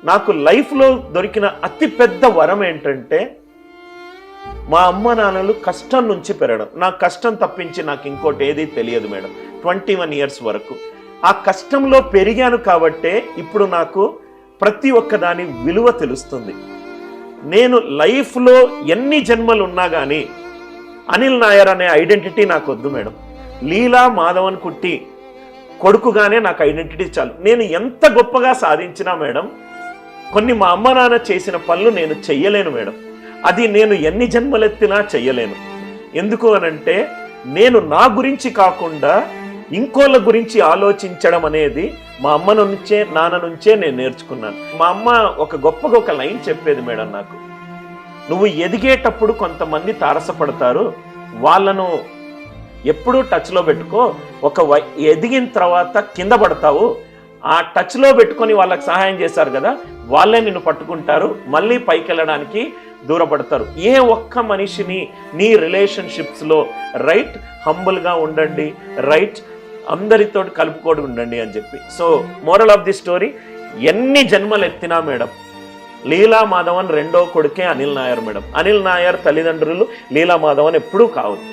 నాకు లైఫ్లో దొరికిన అతి పెద్ద వరం ఏంటంటే మా అమ్మ నాన్నలు కష్టం నుంచి పెరగడం. నాకు కష్టం తప్పించి నాకు ఇంకోటి ఏది తెలియదు మేడం. 21 years వరకు ఆ కష్టంలో పెరిగాను కాబట్టే ఇప్పుడు నాకు ప్రతి ఒక్కదాని విలువ తెలుస్తుంది. నేను లైఫ్లో ఎన్ని జన్మలు ఉన్నా కానీ అనిల్ నాయర్ అనే ఐడెంటిటీ నాకు వద్దు మేడం. లీలా మాధవన్ కుట్టి కొడుకుగానే నాకు ఐడెంటిటీ చాలు. నేను ఎంత గొప్పగా సాధించినా మేడం, కొన్ని మా అమ్మ నాన్న చేసిన పనులు నేను చెయ్యలేను మేడం. అది నేను ఎన్ని జన్మలెత్తినా చెయ్యలేను. ఎందుకు అనంటే నేను నా గురించి కాకుండా ఇంకోళ్ళ గురించి ఆలోచించడం అనేది మా అమ్మ నుంచే నాన్న నుంచే నేను నేర్చుకున్నాను. మా అమ్మ ఒక లైన్ చెప్పేది మేడం నాకు, నువ్వు ఎదిగేటప్పుడు కొంతమంది తారసపడతారు, వాళ్ళను ఎప్పుడూ టచ్లో పెట్టుకో. ఎదిగిన తర్వాత కింద పడతావు, ఆ టచ్లో పెట్టుకొని వాళ్ళకి సహాయం చేశారు కదా, వాళ్ళే నిన్ను పట్టుకుంటారు, మళ్ళీ పైకి వెళ్ళడానికి దూరపడతారు. ఏ ఒక్క మనిషిని నీ రిలేషన్షిప్స్లో రైట్ హంబుల్గా ఉండండి, రైట్ అందరితో కలుపుకోడు ఉండండి అని చెప్పి. So moral of the story, ఎన్ని జన్మలు ఎత్తినా మేడం, లీలా మాధవన్ రెండో కొడుకే అనిల్ నాయర్ మేడం. అనిల్ నాయర్ తల్లిదండ్రులు లీలా మాధవన్ ఎప్పుడూ కావద్దు.